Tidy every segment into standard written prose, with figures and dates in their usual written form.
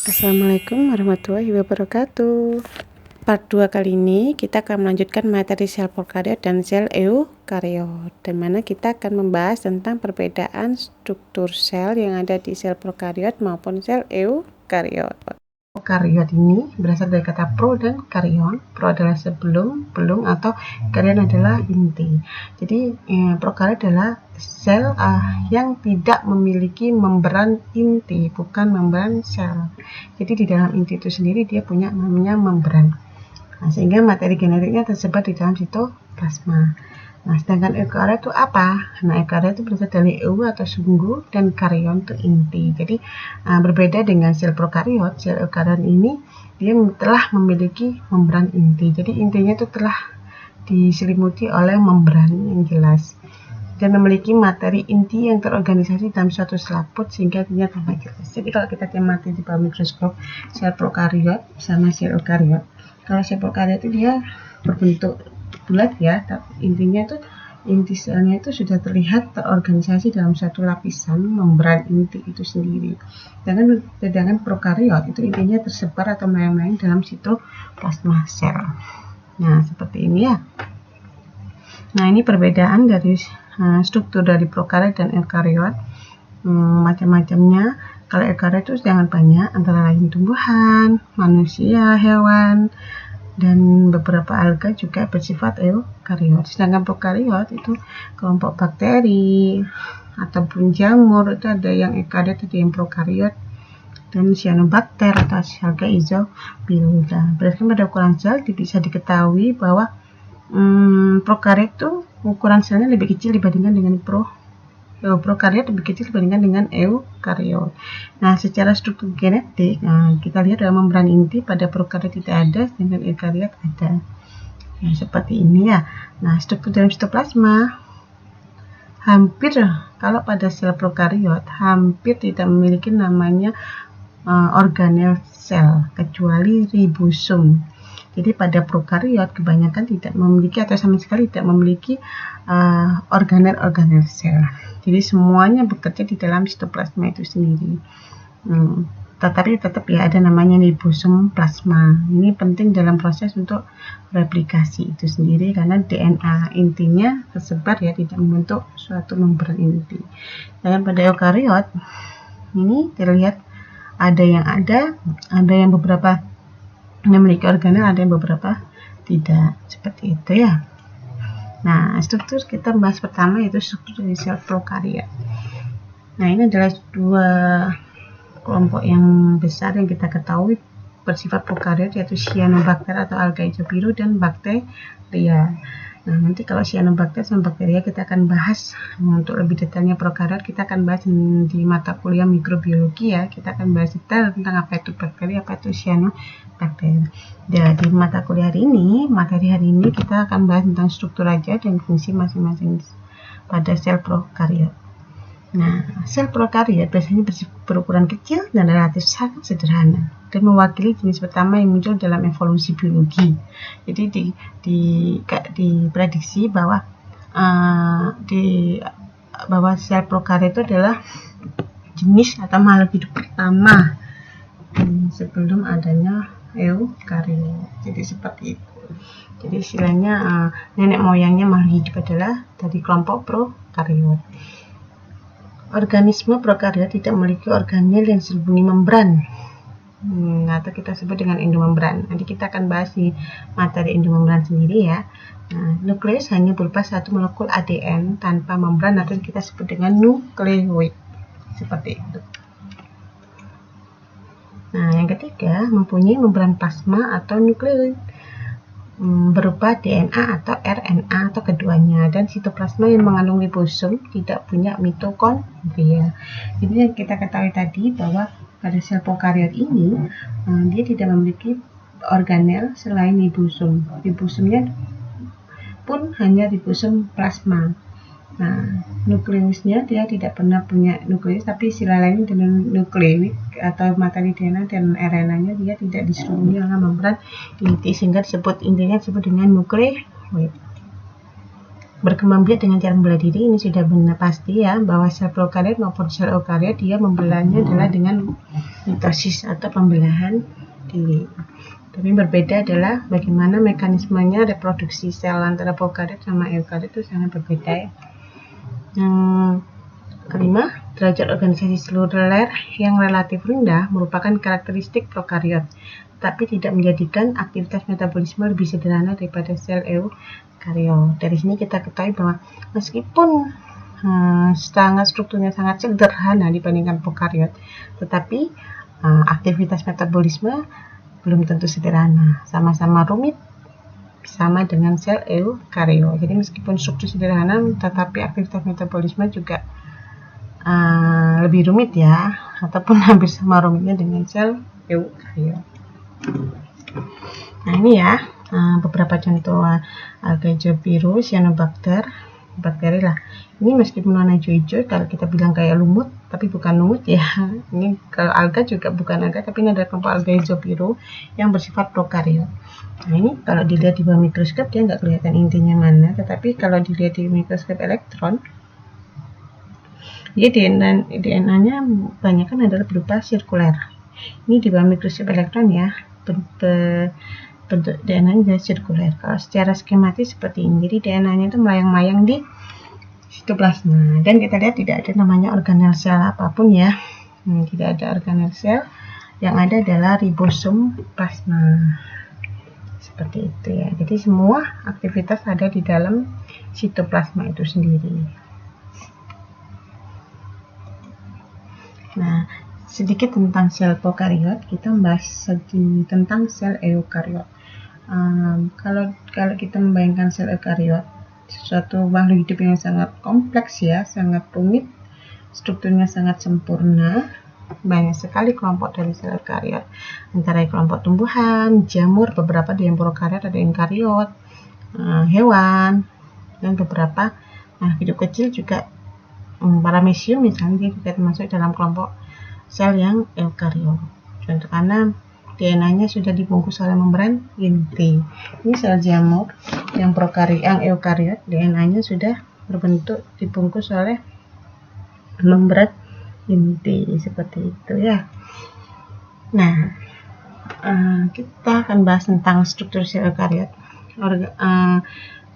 Assalamualaikum warahmatullahi wabarakatuh. Part 2 kali ini kita akan melanjutkan materi sel prokariot dan sel eukariot, di mana kita akan membahas tentang perbedaan struktur sel yang ada di sel prokariot maupun sel eukariot. Prokariot ini berasal dari kata pro dan karyon. Pro adalah sebelum, belum, atau karyon adalah inti. Jadi prokariot adalah sel yang tidak memiliki membran inti, bukan membran sel. Jadi di dalam inti itu sendiri dia punya namanya membran. Nah, sehingga materi genetiknya tersebar di dalam sitoplasma. Nah, sedangkan eukariot itu apa? Nah, eukariot itu berasal dari eu atau sungguh dan karyon itu inti. Jadi berbeda dengan sel prokariot, sel eukariot ini dia telah memiliki membran inti. Jadi intinya itu telah diselimuti oleh membran yang jelas dan memiliki materi inti yang terorganisasi dalam suatu selaput sehingga intinya tambah jelas. Jadi kalau kita cermati di bawah mikroskop sel prokariot sama sel eukariot, kalau sel prokariot itu dia berbentuk bulat ya, tapi intinya itu inti selnya itu sudah terlihat terorganisasi dalam satu lapisan membran inti itu sendiri. Sedangkan prokariot itu intinya tersebar atau melayang-layang dalam sitoplasma sel. Nah, seperti ini ya. Nah, ini perbedaan dari struktur dari prokariot dan eukariot. Macam-macamnya. Kalau eukariot itu sangat banyak, antara lain tumbuhan, manusia, hewan, dan beberapa alga juga bersifat eukariot. Sedangkan prokariot itu kelompok bakteri ataupun jamur, itu ada yang eukariot, ada yang prokariot, dan cyanobacter atau alga isobiota. Berdasarkan pada ukuran sel bisa diketahui bahwa prokariot itu ukuran selnya lebih kecil dibandingkan dengan prokariot lebih kecil dibandingkan dengan eukariot. Nah, secara struktur genetik, kita lihat dalam membran inti pada prokariot tidak ada, sedangkan eukariot ada. Nah, seperti ini ya. Nah, struktur dalam sitoplasma hampir, kalau pada sel prokariot hampir tidak memiliki namanya organel sel kecuali ribosum. Jadi pada prokariot kebanyakan tidak memiliki atau sama sekali tidak memiliki organel sel. Jadi semuanya bekerja di dalam sitoplasma itu sendiri. Tetapi tetap ya ada namanya ribosum plasma. Ini penting dalam proses untuk replikasi itu sendiri karena DNA intinya tersebar ya, tidak membentuk suatu membran inti. Dan pada eukariot ini terlihat ada yang beberapa memiliki organel, ada yang beberapa tidak, seperti itu ya. Nah, struktur kita bahas pertama yaitu struktur dari sel prokariot. Nah, ini adalah dua kelompok yang besar yang kita ketahui bersifat prokariot, yaitu cyanobacter atau alga isobiru dan bakteria. Nah, nanti kalau cyanobacter sama bakteria kita akan bahas untuk lebih detailnya prokariot, kita akan bahas di mata kuliah mikrobiologi ya. Kita akan bahas detail tentang apa itu bakteri, apa itu cyanobacter. Jadi mata kuliah hari ini, materi hari ini kita akan bahas tentang struktur aja dan fungsi masing-masing pada sel prokariot. Nah, sel prokariot biasanya berukuran kecil dan relatif sangat sederhana dan mewakili jenis pertama yang muncul dalam evolusi biologi. Jadi diprediksi bahwa bahwa sel prokariot itu adalah jenis atau makhluk hidup pertama sebelum adanya eukariot. Jadi seperti itu. Jadi istilahnya nenek moyangnya makhluk hidup adalah dari kelompok prokariot. Organisme prokariot tidak memiliki organel yang diselimuti membran, atau kita sebut dengan endomembran. Nanti kita akan bahas di materi endomembran sendiri ya. Nah, nukleus hanya berupa satu molekul ADN tanpa membran atau kita sebut dengan nukleoid. Seperti itu. Nah, yang ketiga mempunyai membran plasma atau nukleoid berupa DNA atau RNA atau keduanya, dan sitoplasma yang mengandung ribosum tidak punya mitokondria. Jadi yang kita ketahui tadi bahwa pada sel prokariot ini dia tidak memiliki organel selain ribosum. Ribosumnya pun hanya ribosum plasma. Nah, nukleusnya dia tidak pernah punya nukleus, tapi istilah lain dengan nukleoid atau materi DNA dan RNA-nya dia tidak diselimuti oleh membran inti, sehingga intinya disebut dengan nukleoid. berkembang biak dengan cara membelah diri. Ini sudah benar pasti ya, bahwa sel prokariot maupun sel eukariot dia membelahnya adalah dengan mitosis atau pembelahan diri. Tapi berbeda adalah bagaimana mekanismenya reproduksi sel antara prokariot sama eukariot itu sangat berbeda ya. Yang kelima, derajat organisasi seluler yang relatif rendah merupakan karakteristik prokariot, tapi tidak menjadikan aktivitas metabolisme lebih sederhana daripada sel eukariot. Dari sini kita ketahui bahwa meskipun strukturnya sangat sederhana dibandingkan prokariot, tetapi aktivitas metabolisme belum tentu sederhana, sama-sama rumit sama dengan sel eukariot. Jadi meskipun struktur sederhana, tetapi aktivitas metabolisme juga lebih rumit ya, ataupun hampir sama rumitnya dengan sel eukariot. Nah ini ya beberapa contoh alga hijau biru, cyanobacter, bakteri lah. Ini meskipun warna hijau-hijau, kalau kita bilang kayak lumut, tapi bukan lumut ya. Ini kalau alga juga bukan alga, tapi ini adalah kelompok alga hijau biru yang bersifat prokariot. Nah ini kalau dilihat di bawah mikroskop dia nggak kelihatan intinya mana, tetapi kalau dilihat di mikroskop elektron, dia DNA-nya banyak kan adalah berupa sirkuler. Ini di bawah mikroskop elektron ya, bentuk DNA-nya sirkuler. Kalau secara skematis seperti ini, jadi DNA-nya itu melayang-mayang di sitoplasma. Dan kita lihat tidak ada namanya organel sel apapun ya. Tidak ada organel sel, yang ada adalah ribosom plasma. Seperti itu ya. Jadi semua aktivitas ada di dalam sitoplasma itu sendiri. Nah, sedikit tentang sel prokariot, kita membahas tentang sel eukariot. Kalau kita membayangkan sel eukariot, sesuatu makhluk hidup yang sangat kompleks ya, sangat rumit, strukturnya sangat sempurna, banyak sekali kelompok dari sel eukariot, antara kelompok tumbuhan, jamur, beberapa di prokariot ada eukariot, hewan, dan beberapa hidup kecil juga. Paramecium misalnya dia juga termasuk dalam kelompok sel yang eukariot. Contoh karena DNA-nya sudah dibungkus oleh membran inti. Ini sel jamur yang eukariot, DNA-nya sudah berbentuk dibungkus oleh membran inti seperti itu ya. Nah, kita akan bahas tentang struktur sel eukariot.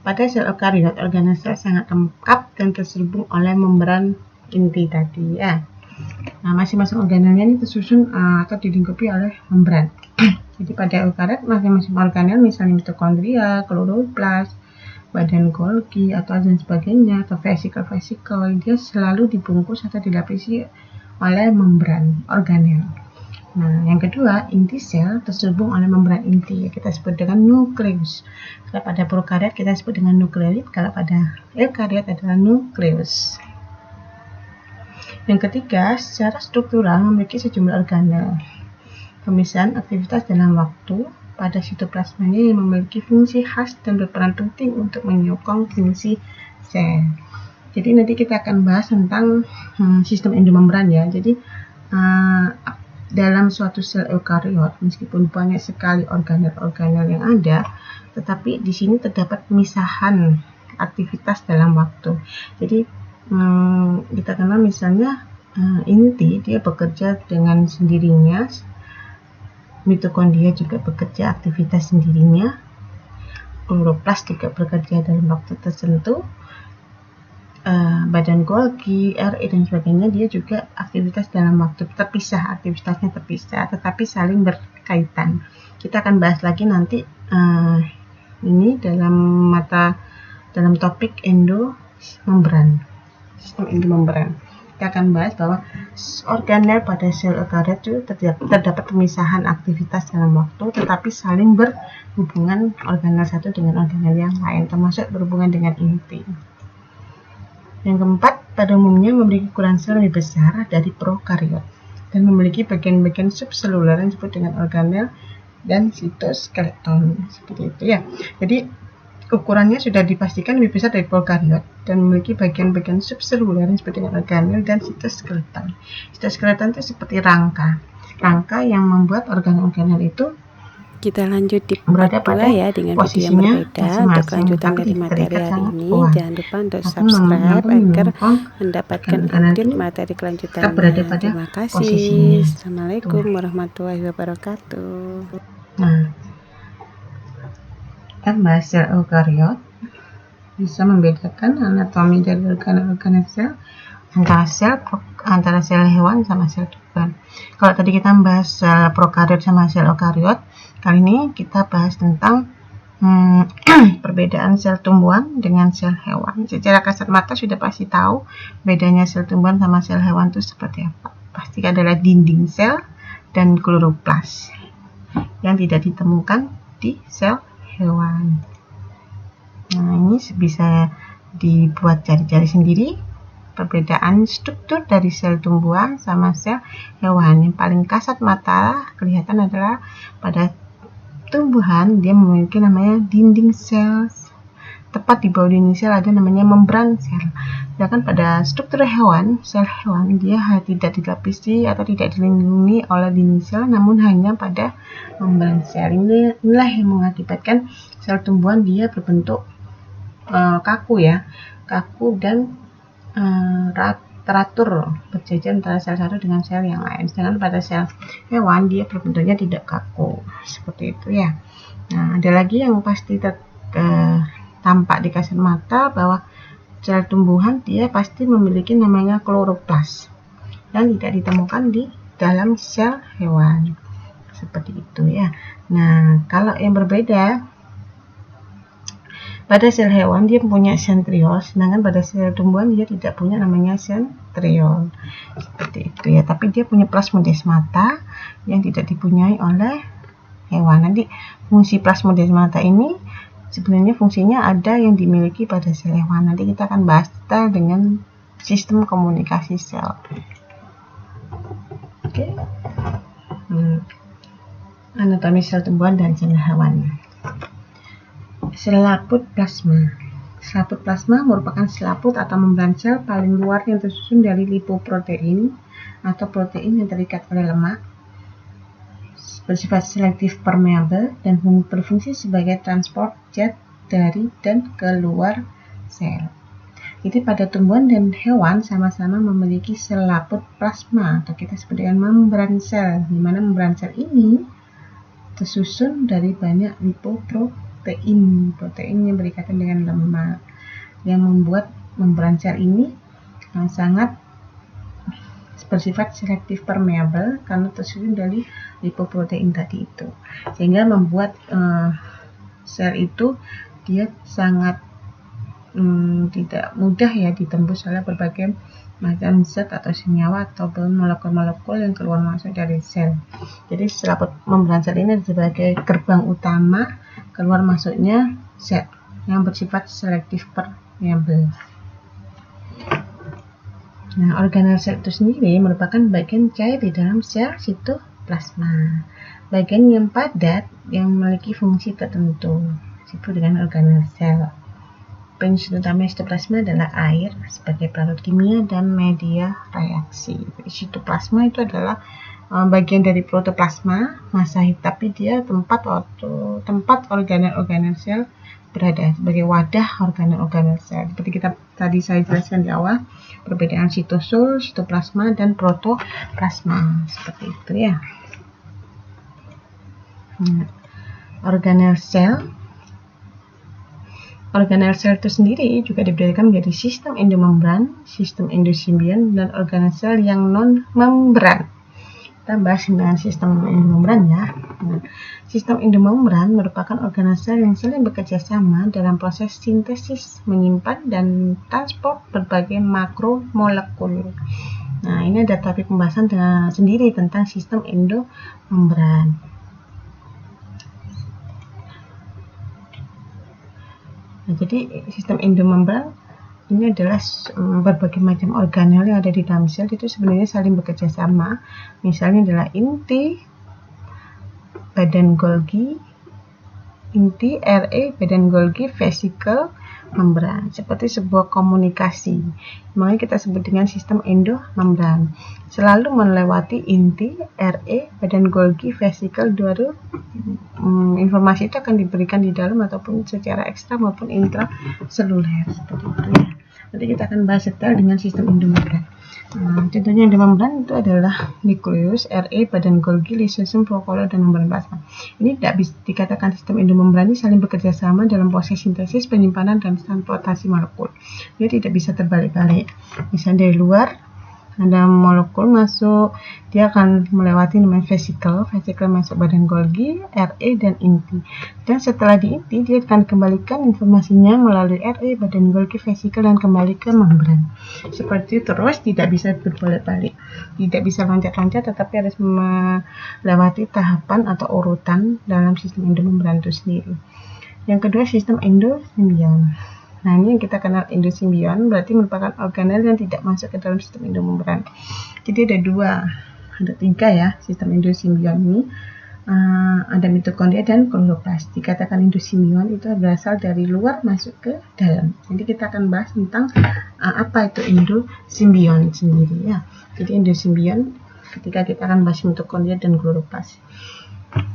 Pada sel eukariot, organel sel sangat lengkap dan terselubung oleh membran inti tadi ya. Nah, masing-masing organelnya ini tersusun atau dilingkupi oleh membran. Jadi pada eukariot, masing-masing organel misalnya mitokondria, kloroplast, badan Golgi atau dan sebagainya, atau vesikel dia selalu dibungkus atau dilapisi oleh membran organel. Nah, yang kedua, inti sel terselubung oleh membran inti, kita sebut dengan nukleus. Kalau pada prokariot kita sebut dengan nukleoid, kalau pada eukariot adalah nukleus. Yang ketiga, secara struktural memiliki sejumlah organel. Pemisahan aktivitas dalam waktu pada sitoplasmanya yang memiliki fungsi khas dan berperan penting untuk menyokong fungsi sel. Jadi nanti kita akan bahas tentang sistem endomembran ya. Jadi dalam suatu sel eukariot, meskipun banyak sekali organel-organel yang ada, tetapi di sini terdapat pemisahan aktivitas dalam waktu. Jadi kita kenal misalnya inti dia bekerja dengan sendirinya, mitokondria juga bekerja aktivitas sendirinya, kloroplast juga bekerja dalam waktu tertentu, badan Golgi, RE dan sebagainya dia juga aktivitas dalam waktu terpisah, aktivitasnya terpisah tetapi saling berkaitan. Kita akan bahas lagi nanti ini dalam topik endomembran, sistem endomembran. Kita akan bahas bahwa organel pada sel eukariot itu terdapat pemisahan aktivitas dalam waktu tetapi saling berhubungan organel satu dengan organel yang lain, termasuk berhubungan dengan inti. Yang keempat, pada umumnya memiliki ukuran sel lebih besar dari prokariot dan memiliki bagian-bagian subseluler yang disebut dengan organel dan sitoskeleton. Seperti itu ya. Jadi ukurannya sudah dipastikan lebih besar dari prokariot dan memiliki bagian-bagian subseluler yang disebut dengan organel dan sitoskeleton. Sitoskeleton itu seperti rangka yang membuat organel-organel itu Kita lanjut di berada part 2 pada ya, dengan video yang posisinya berbeda. Untuk masing-masing, kelanjutan tapi dari materi terikat hari sangat ini, kuat. jangan lupa untuk Tapi subscribe agar menyongkong mendapatkan karena update itu materi kita kelanjutannya. berada pada Terima kasih. posisinya. Assalamualaikum warahmatullahi wabarakatuh. Nah, kita bahas sel eukariot, bisa membedakan anatomi dari organ-organ sel antara sel hewan sama sel tumbuhan. Kalau tadi kita membahas sel prokariot sama sel eukariot, kali ini kita bahas tentang perbedaan sel tumbuhan dengan sel hewan. Secara kasat mata sudah pasti tahu bedanya sel tumbuhan sama sel hewan itu seperti apa. Pasti adalah dinding sel dan kloroplas yang tidak ditemukan di sel hewan. Nah, ini bisa dibuat cari-cari sendiri perbedaan struktur dari sel tumbuhan sama sel hewan. Yang paling kasat mata kelihatan adalah pada tumbuhan dia memiliki namanya dinding sel. Tepat di bawah dinding sel ada namanya membran sel. Sedangkan pada struktur hewan, sel hewan dia tidak dilapisi atau tidak dilindungi oleh dinding sel, namun hanya pada membran sel. Inilah yang mengakibatkan sel tumbuhan dia berbentuk kaku ya, kaku dan teratur berjajar antara sel satu dengan sel yang lain. Sedangkan pada sel hewan dia berbentuknya tidak kaku seperti itu ya. Nah, ada lagi yang pasti tampak di kasat mata bahwa sel tumbuhan dia pasti memiliki namanya kloroplas yang tidak ditemukan di dalam sel hewan seperti itu ya. Nah, kalau yang berbeda, pada sel hewan dia punya sentriol, sedangkan pada sel tumbuhan dia tidak punya namanya sentriol. Seperti itu ya, tapi dia punya plasmodesmata yang tidak dipunyai oleh hewan. Nanti fungsi plasmodesmata ini sebenarnya fungsinya ada yang dimiliki pada sel hewan. Nanti kita akan bahas detail dengan sistem komunikasi sel. Oke. Anatomi sel tumbuhan dan sel hewan. Selaput plasma. Selaput plasma merupakan selaput atau membran sel paling luar yang tersusun dari lipoprotein atau protein yang terikat oleh lemak, bersifat selektif permeabel dan berfungsi sebagai transport zat dari dan keluar sel. Jadi pada tumbuhan dan hewan sama-sama memiliki selaput plasma atau kita sebut dengan membran sel, di mana membran sel ini tersusun dari banyak lipoprotein, protein yang berikatan dengan lemak, yang membuat membran sel ini sangat bersifat selektif permeabel karena tersusun dari lipoprotein tadi itu, sehingga membuat sel itu dia sangat tidak mudah ya ditembus oleh berbagai macam zat atau senyawa ataupun molekul-molekul yang keluar masuk dari sel. Jadi selaput membran sel ini sebagai gerbang utama keluar masuknya zat yang bersifat selektif permeabel. Nah, organel sel itu sendiri merupakan bagian cair di dalam sel sitoplasma. Bagian yang padat yang memiliki fungsi tertentu disebut dengan organel sel. Fungsi utama sitoplasma adalah air sebagai pelarut kimia dan media reaksi. Sitoplasma itu adalah bagian dari protoplasma, massa hidup, tapi dia tempat organel-organel sel berada sebagai wadah organel-organel sel. Seperti tadi saya jelaskan di awal, perbedaan sitosol, sitoplasma, dan protoplasma seperti itu ya. Organel sel itu sendiri juga dibedakan menjadi sistem endomembran, sistem endosimbion, dan organel sel yang non-membran. Kita bahas dengan sistem endomembran ya. Nah, sistem endomembran merupakan organel sel yang saling bekerja sama dalam proses sintesis, menyimpan, dan transport berbagai makromolekul. Nah, ini ada topik pembahasan sendiri tentang sistem endomembran. Nah, jadi sistem endomembran ini adalah berbagai macam organel yang ada di dalam sel itu sebenarnya saling bekerja sama. Misalnya adalah inti, badan Golgi, inti, RE, badan Golgi, vesikel, membran. Seperti sebuah komunikasi. Makanya kita sebut dengan sistem endomembran. Selalu melewati inti, RE, badan Golgi, vesikel, baru informasi itu akan diberikan di dalam ataupun secara ekstra maupun intraseluler seperti itu ya. Nanti kita akan bahas detail dengan sistem endomembran. Contohnya endomembran itu adalah nukleus, RE, badan Golgi, lisosom, vakuola, dan membran plasma. Ini tidak bisa dikatakan sistem endomembran ini saling bekerja sama dalam proses sintesis, penyimpanan, dan transportasi molekul. Dia tidak bisa terbalik-balik. Misalnya dari luar ada molekul masuk, dia akan melewati namanya vesicle masuk badan Golgi, RE, dan inti. Dan setelah di inti, dia akan kembalikan informasinya melalui RE, badan Golgi, vesicle, dan kembali ke membran. Seperti itu terus, tidak bisa berbalik-balik, tidak bisa loncat-loncat, tetapi harus melewati tahapan atau urutan dalam sistem endomembran itu sendiri. Yang kedua, sistem endosimbion. Nah, ini yang kita kenal endosimbion, berarti merupakan organel yang tidak masuk ke dalam sistem endomembran. Jadi ada tiga ya sistem endosimbion ini. Ada mitokondria dan kloroplas. Dikatakan endosimbion itu berasal dari luar masuk ke dalam. Jadi kita akan bahas tentang apa itu endosimbion sendiri ya. Jadi endosimbion ketika kita akan bahas mitokondria dan kloroplas.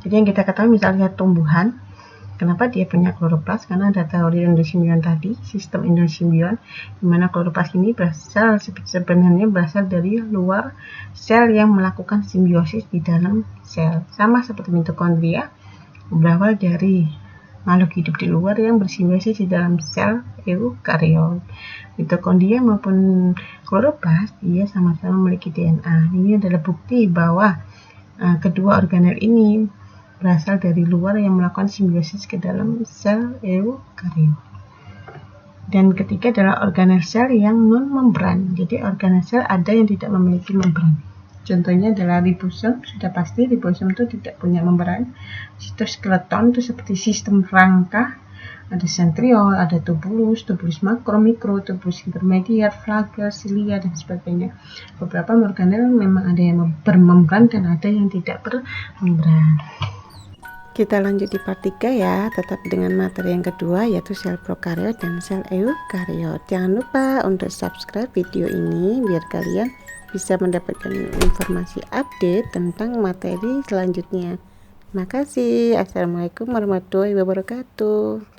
Jadi yang kita ketahui misalnya tumbuhan, kenapa dia punya kloroplas? Karena ada teori endosimbion tadi, sistem endosimbion, di mana kloroplas ini sebenarnya berasal dari luar sel yang melakukan simbiosis di dalam sel. Sama seperti mitokondria, berawal dari makhluk hidup di luar yang bersimbiosis di dalam sel eukariot. Mitokondria maupun kloroplas, dia sama-sama memiliki DNA. Ini adalah bukti bahwa kedua organel ini berasal dari luar yang melakukan simbiosis ke dalam sel eukariot. Dan ketiga adalah organel sel yang non-membran. Jadi organel sel ada yang tidak memiliki membran. Contohnya adalah ribosom, sudah pasti ribosom itu tidak punya membran. Sitoskeleton itu seperti sistem rangka, ada sentriol, ada tubulus makro, mikro, tubulus intermediat, flagel, silia, dan sebagainya. Beberapa organel memang ada yang bermembran dan ada yang tidak bermembran. Kita lanjut di part 3 ya, tetap dengan materi yang kedua yaitu sel prokariot dan sel eukariot. Jangan lupa untuk subscribe video ini biar kalian bisa mendapatkan informasi update tentang materi selanjutnya. Terima kasih. Assalamualaikum warahmatullahi wabarakatuh.